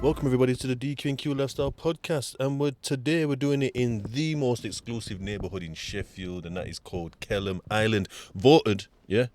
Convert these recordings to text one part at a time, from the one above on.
Welcome everybody to the DQ&Q Lifestyle Podcast, and today we're doing it in the most exclusive neighbourhood in Sheffield, and that is called Kelham Island. Voted the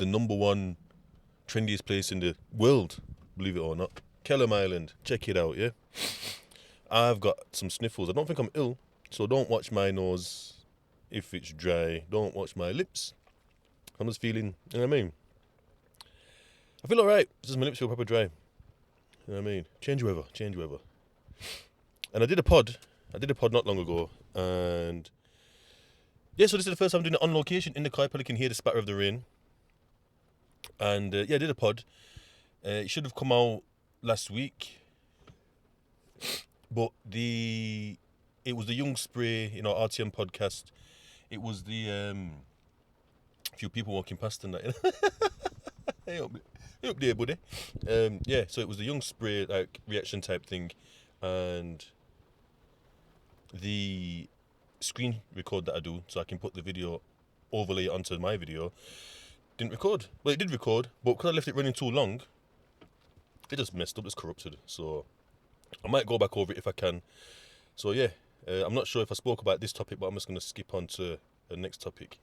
number one trendiest place in the world, believe it or not. Kelham Island, check it out, yeah? I've got some sniffles. I don't think I'm ill, so don't watch my nose if it's dry. Don't watch my lips. I'm just feeling, you know what I mean? I feel alright, it's just my lips feel proper dry. You know what I mean? Change weather. And I did a pod not long ago, and yeah, so this is the first time I'm doing it on location in the car. You can hear the spatter of the rain. And I did a pod. It should have come out last week, but it was the Young Spray, RTM podcast. It was the few people walking past and that. Hey up there, buddy. So it was the Young Spray like reaction type thing, and the screen record that I do, so I can put the video overlay onto my video, didn't record. Well, it did record, but because I left it running too long, it just messed up. It's corrupted. So I might go back over it if I can. So yeah, I'm not sure if I spoke about this topic, but I'm just going to skip on to the next topic.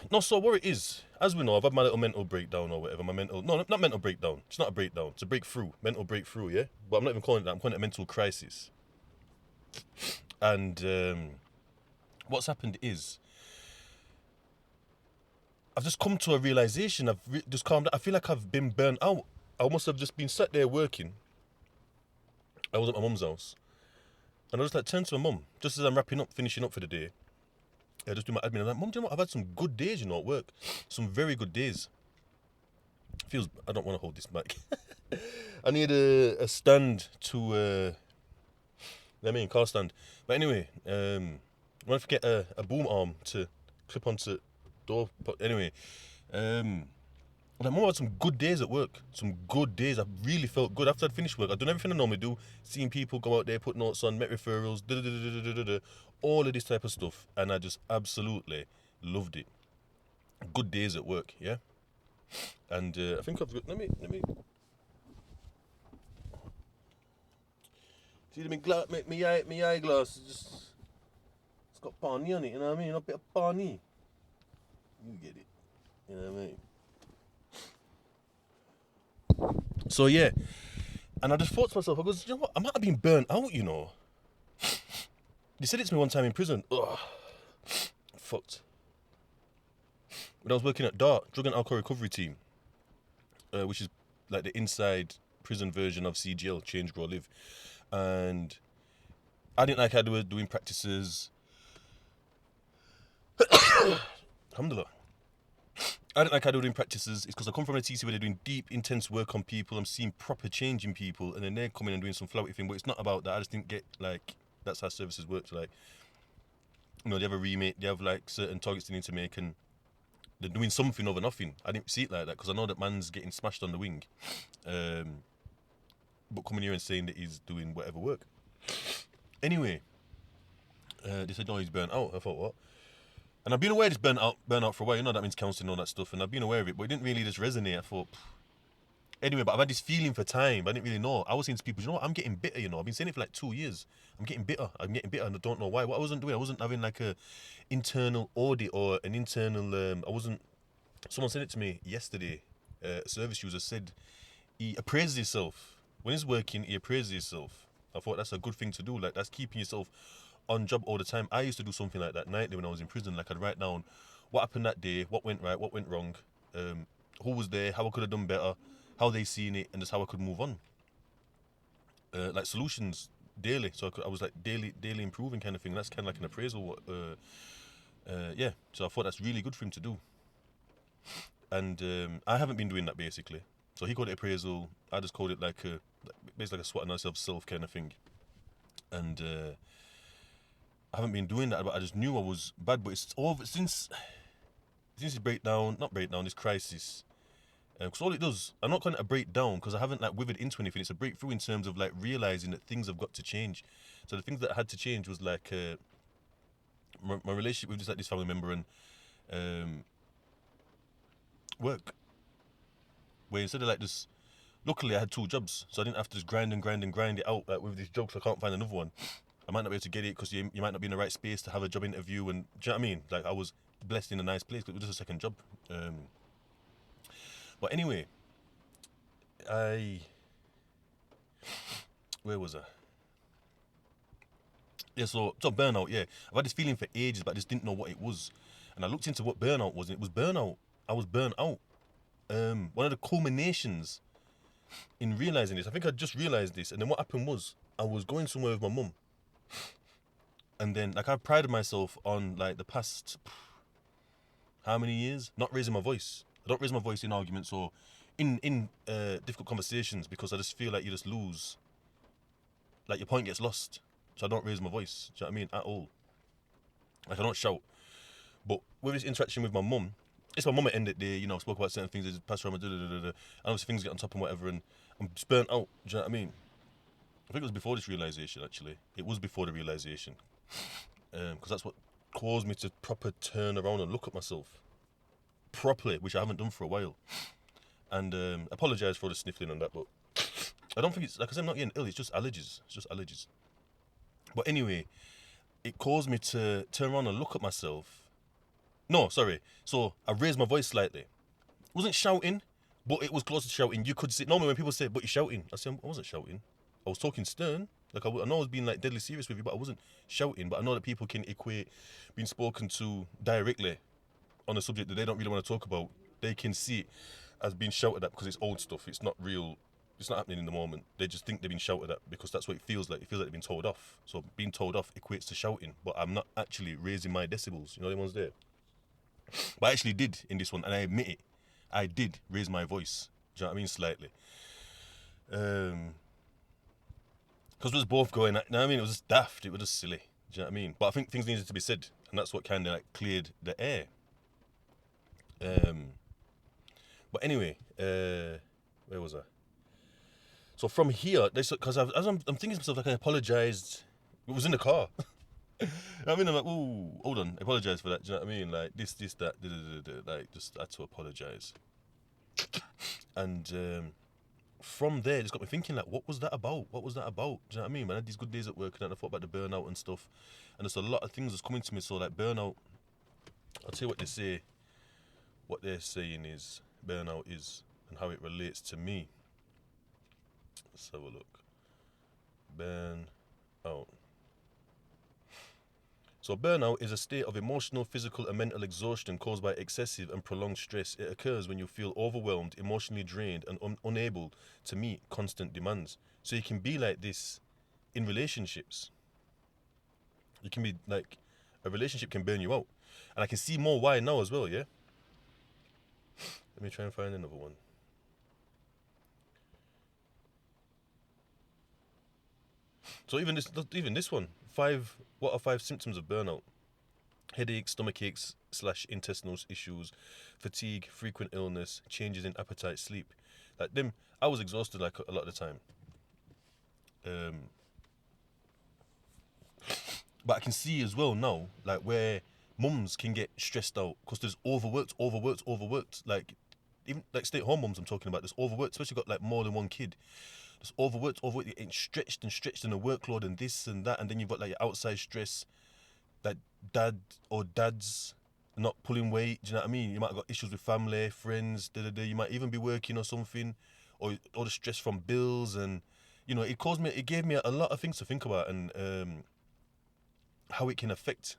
No, so what it is, as we know, I've had my little mental breakdown or whatever. Not mental breakdown. It's not a breakdown. It's a breakthrough. Mental breakthrough, yeah? But I'm not even calling it that. I'm calling it a mental crisis. And what's happened is, I've just come to a realization. I've just calmed down. I feel like I've been burnt out. I must have just been sat there working. I was at my mum's house. And I just turned to my mum, just as I'm finishing up for the day. I just do my admin. I'm like, Mum, do you know what? I've had some good days, at work. Some very good days. I don't want to hold this mic. I need a stand to, car stand. But anyway, I want to get a boom arm to clip onto door. But anyway, Mum, I had some good days at work. Some good days. I really felt good. After I'd finished work, I'd done everything I normally do. Seeing people go out there, put notes on, met referrals, all of this type of stuff. And I just absolutely loved it. Good days at work, yeah? And I think I've got... Let me... See, my eyeglass it's got Barney on it, you know what I mean? A bit of Barney. You get it. You know what I mean? So yeah, and I just thought to myself, I goes, you know what? I might have been burnt out, They said it to me one time in prison. Ugh, fucked. When I was working at DART, Drug and Alcohol Recovery Team, which is like the inside prison version of CGL, Change, Grow, Live, and I didn't like how they were doing practices. Alhamdulillah. I didn't like how they were doing practices. It's because I come from a TC where they're doing deep, intense work on people. I'm seeing proper change in people, and then they're coming and doing some flowery thing. But it's not about that. I just didn't get that's how services work. So they have a remit. They have certain targets they need to make, and they're doing something over nothing. I didn't see it like that because I know that man's getting smashed on the wing, but coming here and saying that he's doing whatever work. Anyway, they said no, he's burnt out. I thought what? And I've been aware of this burnout for a while. That means counselling and all that stuff. And I've been aware of it, but it didn't really just resonate. I thought, anyway, but I've had this feeling for time. I didn't really know. I was saying to people, you know what? I'm getting bitter, I've been saying it for 2 years. I'm getting bitter, and I don't know why. What I wasn't doing, I wasn't having a internal audit or an internal, someone said it to me yesterday. A service user said he appraises himself. When he's working, he appraises himself. I thought that's a good thing to do. That's keeping yourself on job all the time. I used to do something like that nightly when I was in prison. I'd write down what happened that day, what went right, what went wrong, who was there, how I could have done better, how they seen it, and just how I could move on. Solutions daily. So I was daily improving kind of thing. That's kind of like an appraisal. So I thought that's really good for him to do. And I haven't been doing that basically. So he called it appraisal. I just called it basically a SWOT analysis of self kind of thing. And I haven't been doing that, but I just knew I was bad. But it's over since this crisis. Because all it does, I'm not calling it a breakdown because I haven't withered into anything. It's a breakthrough in terms of realizing that things have got to change. So the things that I had to change was my relationship with this family member and work. Where instead of just luckily I had 2 jobs, so I didn't have to just grind it out like, with these jobs. I can't find another one. I might not be able to get it because you might not be in the right space to have a job interview. And do you know what I mean? Like I was blessed in a nice place because it was just a second job. But anyway, I where was I? Yeah, so burnout. Yeah, I've had this feeling for ages, but I just didn't know what it was. And I looked into what burnout was, and it was burnout. I was burnt out. One of the culminations in realizing this, I think I just realized this, and then what happened was I was going somewhere with my mum, and then like I prided myself on like the past how many years not raising my voice. I don't raise my voice in arguments or in difficult conversations because I just feel like you just lose, like your point gets lost. So I don't raise my voice. Do you know what I mean? At all. Like I don't shout. But with this interaction with my mum, it's my mum at the end of the day, spoke about certain things, passed around, and obviously things get on top and whatever, and I'm just burnt out. Do you know what I mean? I think it was before this realization, actually. It was before the realization. Because that's what caused me to proper turn around and look at myself properly, which I haven't done for a while. And apologise for the sniffling and that, but I don't think it's, like I said, I'm not getting ill, it's just allergies. It's just allergies. But anyway, it caused me to turn around and look at myself. No, sorry. So I raised my voice slightly. It wasn't shouting, but it was close to shouting. You could see, normally when people say, but you're shouting, I said, I wasn't shouting. I was talking stern. Like I know I was being like deadly serious with you, but I wasn't shouting. But I know that people can equate being spoken to directly on a subject that they don't really want to talk about. They can see it as being shouted at because it's old stuff. It's not real. It's not happening in the moment. They just think they've been shouted at because that's what it feels like. It feels like they've been told off. So being told off equates to shouting. But I'm not actually raising my decibels. You know, them ones there. But I actually did in this one, and I admit it. I did raise my voice. Do you know what I mean? Slightly. Because we was both going, you know what I mean? It was just daft. It was just silly. Do you know what I mean? But I think things needed to be said, and that's what kind of like cleared the air. But anyway, where was I? So from here, because as I'm thinking to myself, like I apologized. It was in the car. I mean, I'm like, ooh, hold on, I apologize for that. Do you know what I mean? Like this, that, like just had to apologize. And from there, it just got me thinking, like, what was that about? What was that about? Do you know what I mean? Man, I had these good days at work, and then I thought about the burnout and stuff. And there's a lot of things that's coming to me. So like burnout, I'll tell you what they say. What they're saying is burnout is and how it relates to me. Let's have a look. Burnout. So burnout is a state of emotional, physical, and mental exhaustion caused by excessive and prolonged stress. It occurs when you feel overwhelmed, emotionally drained, and unable to meet constant demands. So you can be like this in relationships. You can be like, a relationship can burn you out. And I can see more why now as well, yeah? Let me try and find another one. So even this one, what are 5 symptoms of burnout? Headaches, stomach aches / intestinal issues, fatigue, frequent illness, changes in appetite, sleep. Like them, I was exhausted like a lot of the time. But I can see as well now, like where mums can get stressed out because there's overworked. Like even like stay-at-home mums I'm talking about, there's overworked, especially got like more than one kid. There's overworked, getting stretched in the workload and this and that, and then you've got like your outside stress, like dad or dads not pulling weight. Do you know what I mean? You might have got issues with family, friends. You might even be working or something, or all the stress from bills, and it gave me a lot of things to think about, and how it can affect.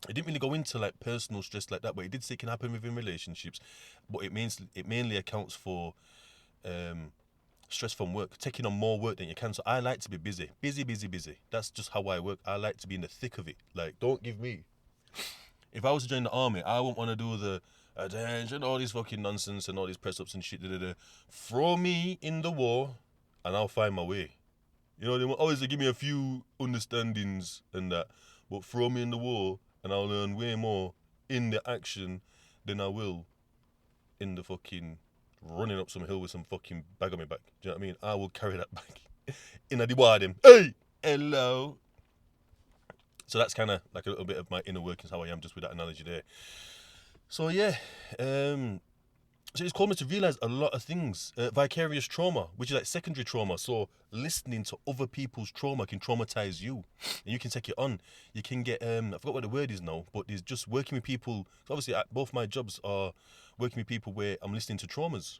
It didn't really go into like personal stress like that, but it did say it can happen within relationships. But it mainly accounts for stress from work, taking on more work than you can. So I like to be busy. That's just how I work. I like to be in the thick of it. Like, don't give me. If I was to join the army, I wouldn't want to do the attention, all these fucking nonsense and all these press ups and shit. Throw me in the war, and I'll find my way. You know, they always give me a few understandings and that, but throw me in the war, and I'll learn way more in the action than I will in the fucking running up some hill with some fucking bag on my back. Do you know what I mean? I will carry that bag in a diwadim. Hey, hello. So that's kind of like a little bit of my inner workings, how I am, just with that analogy there. So yeah, So it's caused me to realize a lot of things. Vicarious trauma, which is like secondary trauma. So listening to other people's trauma can traumatize you, and you can take it on. You can get I forgot what the word is now, but there's just working with people. So obviously, both my jobs are working with people where I'm listening to traumas.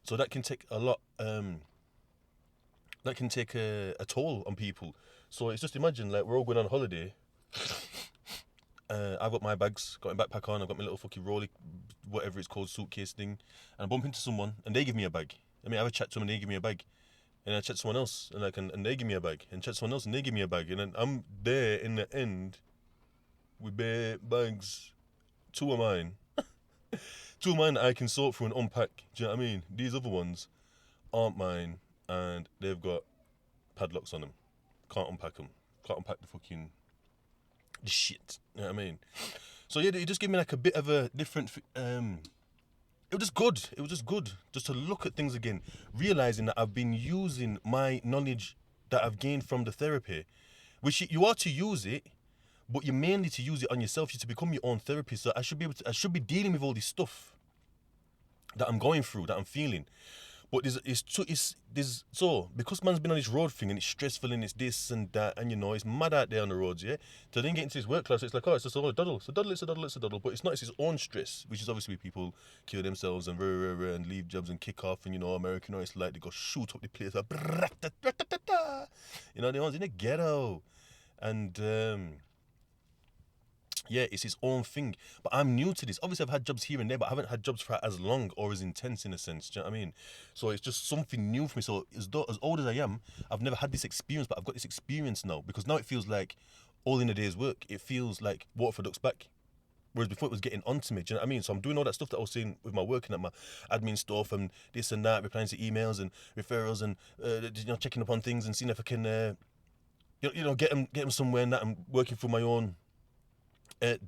So that can take a lot. That can take a toll on people. So it's just imagine like we're all going on holiday. I've got my bags, got my backpack on, I've got my little fucking rolly, whatever it's called, suitcase thing, and I bump into someone and they give me a bag. I mean, I have a chat to them and they give me a bag, and I chat to someone else and they give me a bag, and chat to someone else and they give me a bag, and then I'm there in the end with bare bags, two of mine, two of mine that I can sort through and unpack. Do you know what I mean? These other ones aren't mine, and they've got padlocks on them. Can't unpack them. Can't unpack the shit. You know what I mean? So yeah, it just gave me like a bit of a different. It was just good. It was just good just to look at things again, realizing that I've been using my knowledge that I've gained from the therapy, which you are to use it, but you're mainly to use it on yourself. You're to become your own therapist. So I should be able to. I should be dealing with all this stuff that I'm going through, that I'm feeling. But there's so because man's been on this road thing and it's stressful and it's this and that and it's mad out there on the roads, yeah. So then get into this work class, it's like, oh, it's just a doddle, it's a doddle, it's a doddle, it's a doddle. But it's not, it's his own stress, which is obviously people kill themselves and and leave jobs and kick off, and American, it's like they go shoot up the place, like, the ones in the ghetto, and yeah, it's his own thing. But I'm new to this. Obviously, I've had jobs here and there, but I haven't had jobs for as long or as intense in a sense. Do you know what I mean? So it's just something new for me. So as old as I am, I've never had this experience, but I've got this experience now, because now it feels like all in a day's work. It feels like water for ducks back. Whereas before it was getting onto me. Do you know what I mean? So I'm doing all that stuff that I was saying with my working at my admin stuff and this and that, replying to emails and referrals and checking up on things and seeing if I can get them somewhere, and that I'm working for my own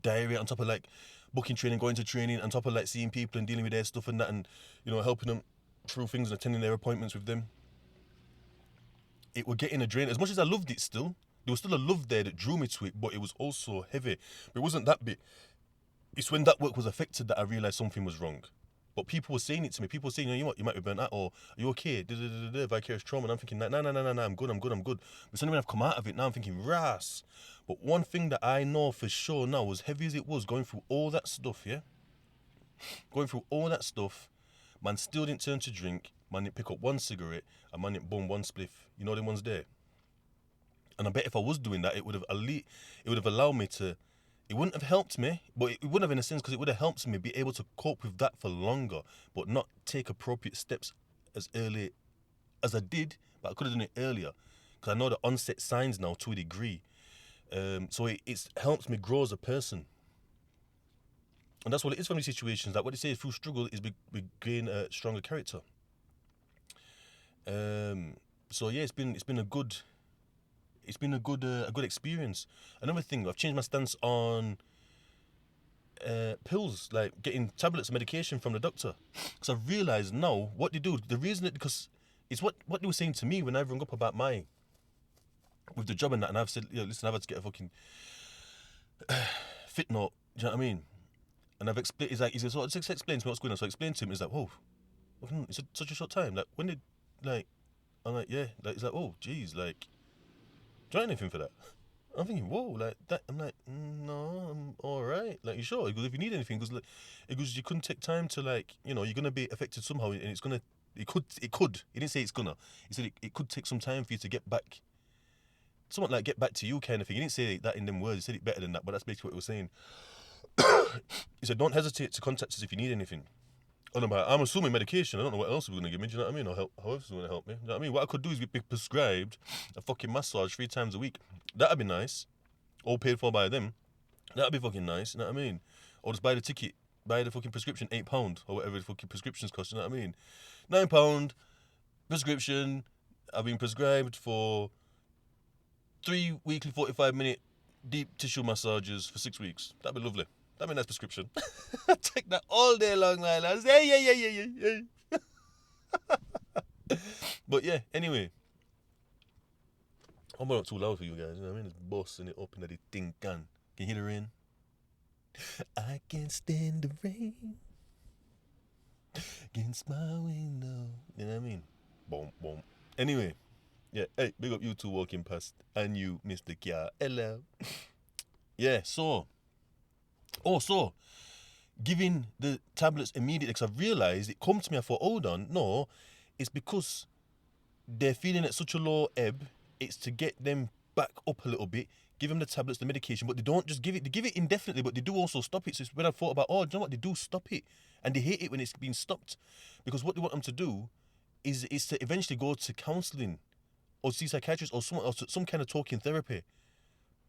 diary, on top of like booking training, going to training, on top of like seeing people and dealing with their stuff and that, and helping them through things and attending their appointments with them. It was getting a drain. As much as I loved it, still there was still a love there that drew me to it, but it was also heavy. But it wasn't that bit. It's when that work was affected that I realised something was wrong. But people were saying it to me. People were saying, you know what, you might be burnt out, or are you okay? Vicarious trauma. And I'm thinking, no, I'm good. But suddenly when I've come out of it, now I'm thinking, ras. But one thing that I know for sure now, as heavy as it was going through all that stuff, yeah? Going through all that stuff, man still didn't turn to drink, man didn't pick up one cigarette, and man didn't bum one spliff. You know them ones there? And I bet if I was doing that, it would have allowed me to. It wouldn't have helped me, but it wouldn't have in a sense, because it would have helped me be able to cope with that for longer, but not take appropriate steps as early as I did, but I could have done it earlier, because I know the onset signs now to a degree. So it's helped me grow as a person. And that's what it is from these situations. Like what they say, through struggle is we gain a stronger character. So yeah, it's been a good experience. Another thing, I've changed my stance on pills, like getting tablets of medication from the doctor, because I've realised now what they do. The reason that, because it's what they were saying to me when I rung up about with the job and that, and I've said, listen, I've had to get a fucking fit note. Do you know what I mean? And I've explained. He says, so just explain to me what's going on. So I explained to him. He's like, whoa, it's such a short time. Like when did, like, I'm like, yeah. Like he's like, oh, geez, like, do you want anything for that? I'm thinking, whoa, like that. I'm like, no, I'm all right. Like, you sure? He goes, if you need anything, because you couldn't take time to, like, you're gonna be affected somehow, and it could. He didn't say it's gonna. He said it could take some time for you to get back. Somewhat like get back to you kind of thing. He didn't say that in them words. He said it better than that, but that's basically what he was saying. He said, don't hesitate to contact us if you need anything. And I'm assuming medication. I don't know what else we're going to give me. Do you know what I mean? Or how else is going to help me. Do you know what I mean? What I could do is be prescribed a fucking massage 3 times a week. That'd be nice. All paid for by them. That'd be fucking nice. You know what I mean? Or just buy the ticket, buy the fucking prescription, £8 or whatever the fucking prescriptions cost. You know what I mean? £9 prescription. I've been prescribed for 3 weekly 45-minute deep tissue massages for 6 weeks. That'd be lovely. That'd be a nice prescription. I'd take that all day long, man. I'd say, yeah. But yeah, anyway. I'm not too loud for you guys. You know what I mean? It's bossing it up into the thing can. Can you hear the rain? I can't stand the rain. against my window. You know what I mean? Boom, boom. Anyway, yeah. Hey, big up you two walking past, and you, Mr. Kia. Hello. Yeah. So giving the tablets immediately, because I've realised it come to me. I thought, hold on, no, it's because they're feeling at such a low ebb. It's to get them back up a little bit, give them the tablets, the medication, but they don't just give it. They give it indefinitely, but they do also stop it. So it's when I thought about, oh, do you know what? They do stop it, and they hate it when it's being stopped, because what they want them to do is to eventually go to counselling or see psychiatrists or some kind of talking therapy.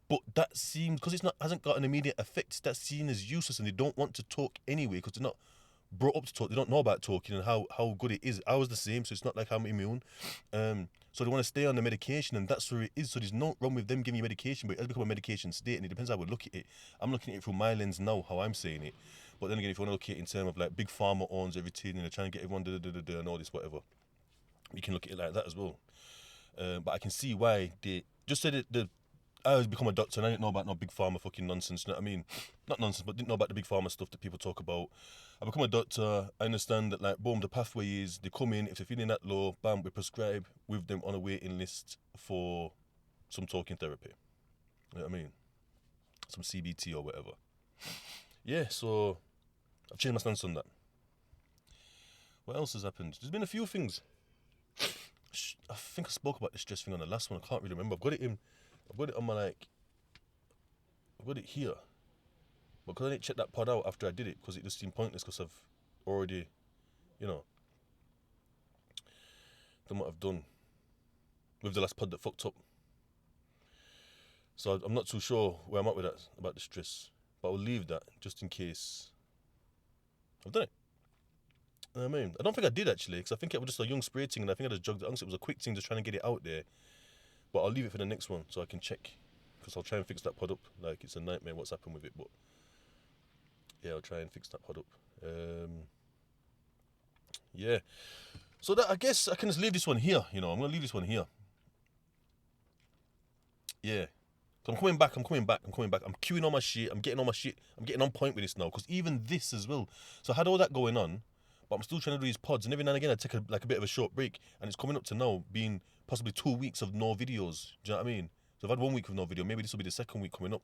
But that seems, because hasn't got an immediate effect, that's seen as useless, and they don't want to talk anyway because they're not brought up to talk. They don't know about talking and how good it is. I was the same, so it's not like I'm immune. So they want to stay on the medication, and that's where it is. So there's no wrong with them giving you medication, but it has become a medication state, and it depends how we look at it. I'm looking at it through my lens now, how I'm saying it. But then again, if you want to look at it in terms of like big pharma owns everything and they're trying to get everyone and all this whatever, you can look at it like that as well. But I can see why they just said it. I was become a doctor and I didn't know about no big pharma fucking nonsense, you know what I mean? Not nonsense, but didn't know about the big pharma stuff that people talk about. I become a doctor, I understand that, like, boom, the pathway is they come in, if they're feeling that low, bam, we prescribe with them on a waiting list for some talking therapy. You know what I mean? Some CBT or whatever. Yeah, so I've changed my stance on that. What else has happened? There's been a few things. I think I spoke about the stress thing on the last one, I can't really remember. I've got it on my, like, I've got it here. But because I didn't check that pod out after I did it, because it just seemed pointless, because I've already, done what I've done with the last pod that fucked up. So I'm not too sure where I'm at with that, about the stress. But I'll leave that, just in case I've done it. You know what I mean? I don't think I did, actually, because I think it was just a young spray thing, and I think I just jogged it on, so it was a quick thing, just trying to get it out there. But I'll leave it for the next one, so I can check. Because I'll try and fix that pod up. Like, it's a nightmare what's happened with it, but yeah, I'll try and fix that pod up. Yeah. So that, I guess I can just leave this one here, I'm going to leave this one here. Yeah. So I'm coming back. I'm queuing all my shit. I'm getting all my shit. I'm getting on point with this now, because even this as well. So I had all that going on, but I'm still trying to do these pods, and every now and again I take a bit of a short break, and it's coming up to now being possibly 2 weeks of no videos. Do you know what I mean? So I've had 1 week of no video. Maybe this will be the second week coming up.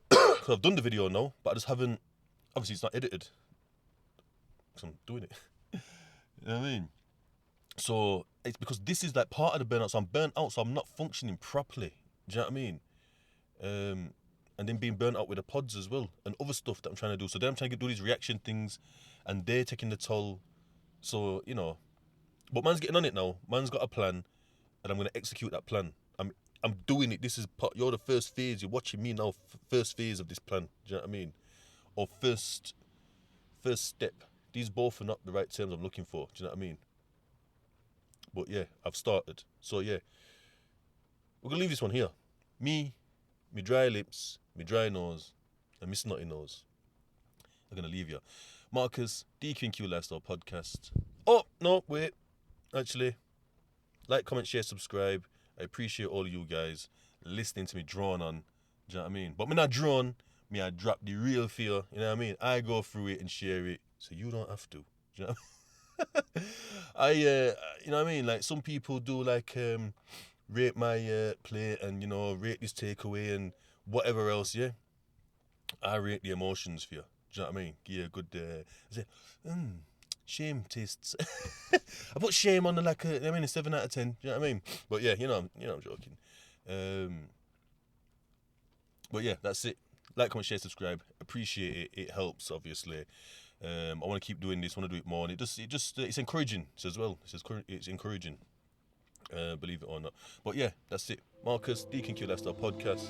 Because I've done the video now, but I just haven't. Obviously, it's not edited, because I'm doing it. You know what I mean? So it's because this is like part of the burnout. So I'm burnt out, so I'm not functioning properly. Do you know what I mean? And then being burnt out with the pods as well, and other stuff that I'm trying to do. So then I'm trying to do these reaction things, and they're taking the toll. So, but man's getting on it now. Man's got a plan, and I'm going to execute that plan. I'm doing it. This is part. You're the first phase. You're watching me now. First phase of this plan. Do you know what I mean? Or first step. These both are not the right terms I'm looking for. Do you know what I mean? But yeah, I've started. So yeah, we're gonna leave this one here. Me dry lips, me dry nose, and me snotty nose. I'm gonna leave you. Marcus, DQQ Lifestyle Podcast. Oh no, wait. Actually, like, comment, share, subscribe. I appreciate all of you guys listening to me drone on. Do you know what I mean? But me not drone. Me I drop the real fear. You know what I mean? I go through it and share it, so you don't have to. Do you know what I mean? You know what I mean? Like, some people do, like, rate my plate and, rate this takeaway and whatever else, yeah? I rate the emotions for you. Do you know what I mean? Yeah, good, I say, shame tastes. I put shame on the, like, a 7 out of 10. Do you know what I mean? But yeah, I'm joking. But yeah, that's it. Like, comment, share, subscribe. Appreciate it. It helps, obviously. I want to keep doing this. I want to do it more, and it's encouraging as well. It's encouraging, believe it or not. But yeah, that's it. Marcus, DQQ Lifestyle Podcast.